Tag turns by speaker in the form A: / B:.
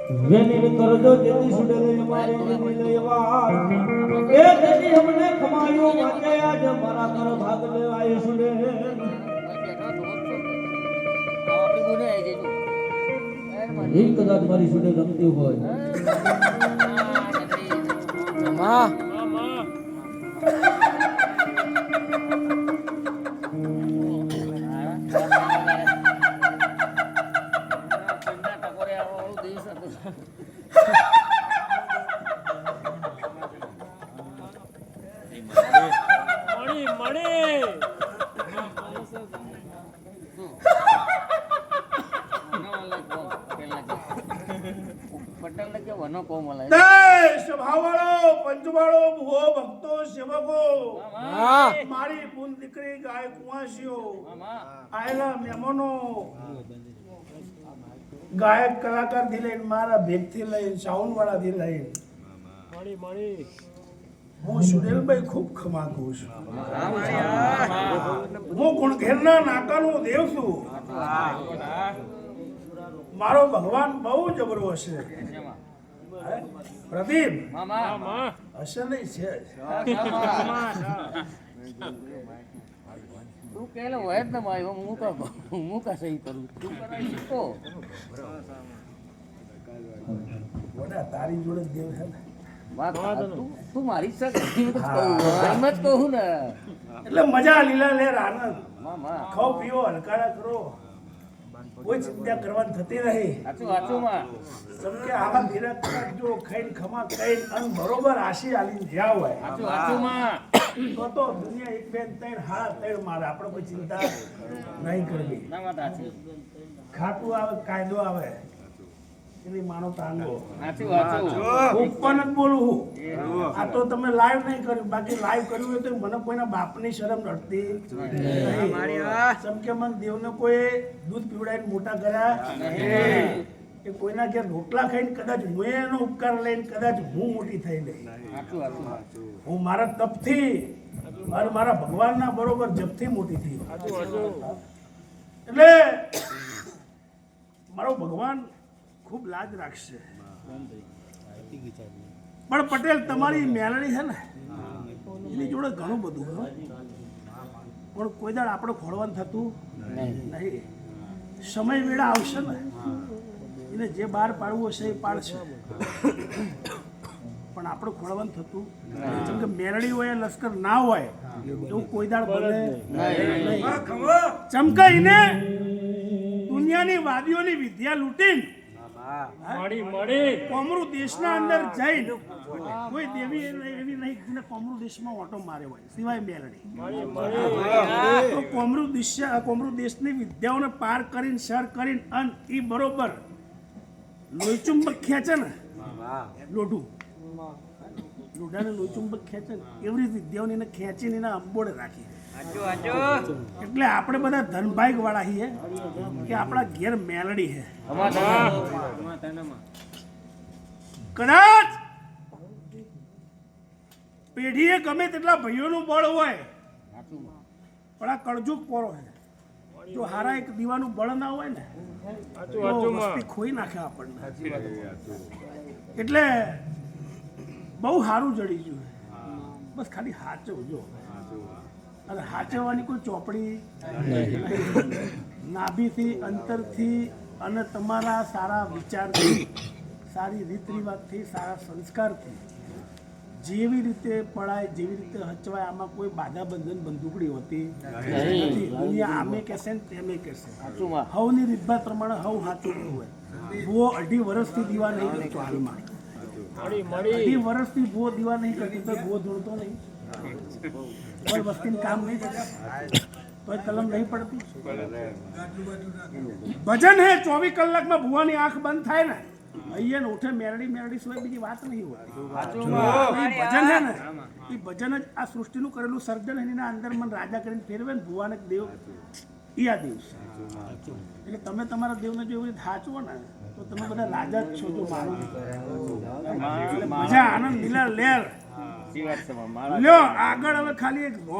A: વેની કરજો જેથી સુડે લઈ મારે ની લેવા એ જેથી હમને ખમાયો વાકે આજ મારા કર ભાગ લે આય સુડે એક કદાચ મારી સુડે ગમતી હોય
B: મામા
C: પંચવાળો ભૂવો ભક્તો સેવકો મારી પૂન દીકરી ગાય કુંવાસીઓ આયેલા મહેમાનો ગાયક કલાકાર થી લઈને મારા ભેગ થી લઈને સાઉન્ડ વાળા થી લઈને હું સુરેલભાઈ ખૂબ ખમાકુ છું હું ગુણઘેરના નાકાનો દેવ છું મારો ભગવાન બહુ જબરો છે પ્રદીપ હશે નહીં છે
B: તું કેલે હોય જ ને ભાઈ હું કા સહી કરું તું કરાઈ શીખો
C: તારી જોડે દેવ છે ને
B: તું મારી સાથે એમ જ કહું ને
C: એટલે મજા લીલા લેર આનંદ
B: મામા
C: ખાઓ પીઓ હલકારા કરો કોઈ ચિંતા કરવાની થતી નહીં
B: સાચું માં
C: જેમ કે આવા ધીરજ જો ખાઈને ખમા ખાઈને અને બરોબર આશી આલીને જ્યાં હોય
B: સાચું માં
C: તો દુનિયા એક બે ત્રણ હાથ ત્રણ મારે આપણે કોઈ ચિંતા નહીં કરવી
B: ના વાત સાચી
C: ખાતું આવે કાયદો આવે એની માનો તાંગો
B: સાચું
C: ઉપર જ બોલું હું આ તો તમે લાઈવ નહીં કર્યું બાકી લાઈવ કર્યું હોય તો મને કોઈના બાપની શરમ નડતી નહીં જેમ કે મને દેવને કોઈ દૂધ પીવડાવીને મોટા કર્યા કે કોઈના ઘેર રોટલા ખાઈને કદાચ હું એનો ઉપકાર લઈને કદાચ હું મોટી થઈ નહીં હું મારા તપથી અને મારા ભગવાનના બરોબર જપથી મોટી થઈ એટલે મારો ભગવાન ખૂબ લાજ રાખશે પણ પટેલ તમારી મેલડી છે ને એની જોડે ઘણું બધું પણ કોઈ દાડ આપણે ખોળવાનું થતું નહીં સમય વેળા આવશે ને એને જે બહાર પાડવું હશે એ પાડશે પણ આપણે ખોળવાનું થતું જેમ કે મેલડી હોય લશ્કર ના હોય એવું કોઈ દાડ બને ચમકાઈને દુનિયાની વાદીઓની વિદ્યા લૂંટીને કોમરૂ દેશના અંદર જઈને કોઈ દેવી એવી નહીં જેને કોમરૂ દેશમાં ઓટો માર્યો હોય સિવાય મેલડી તો કોમરૂ દેશની વિદ્યાઓને પાર કરીને સર કરીને અને એ બરોબર લોહીચુંબક ખેંચે ને લોઢાને લોહીચુંબક ખેંચે ને એવી વિદ્યાઓને એને ખેંચીને એના અંબોડે રાખી એટલે આપણે બધા ધનભાગ વાળા છીએ કે આપણા ઘેર મેલડી છે કદાચ પેઢીએ ગમે તેટલા ભાઈઓનું બળ હોય પણ આ કળજુગ પોરો છે જો હારા એક દીવાનું બળ ના હોય ને તો વસ્તી ખોઈ નાખે આપણને એટલે બહુ સારું જડી ગયું બસ ખાલી હાચવજો અને હાચવવાની કોઈ ચોપડી નાભીથી અંતરથી અને તમારા સારા વિચારથી સારી રીત રિવાજથી સારા સંસ્કારથી જેવી રીતે પડાય જેવી રીતે હચવાય આમાં કોઈ બાધા બંધન બંદૂકડી હોતી નથી દુનિયા આમે કહેશે ને તેમે કહેશે હવની રીતભાત પ્રમાણે હવ સાચું હોય ભૂવો 2.5 વર્ષથી દીવા નહીં કરતો હાલમાં 2.5 વર્ષથી ભૂવો દીવા નહીં કરતી તો ભૂવો ધોળતો નહીં કોઈ વસ્તીનું કામ નહીં થતું તોય કલમ નહીં પડતી ભજન હે 24 કલાકમાં ભુવાની આંખ બંધ થાય ને અહીંયા ઉઠે મેરડી સિવાય બીજી વાત નહીં હોતી ભજન હે ને એ ભજન જ આ સૃષ્ટિનું કરેલું સર્જન એના અંદર મને રાજા કરીને ફેરવે ને ભુવાને દેવ એ આ દિવસ એટલે તમે તમારા દેવને જો એવી સાચવો ને તો તમે બધા રાજા જ છો જો મારું મજા આનંદ લીલા લેર લ્યો આગળ હવે ખાલી એક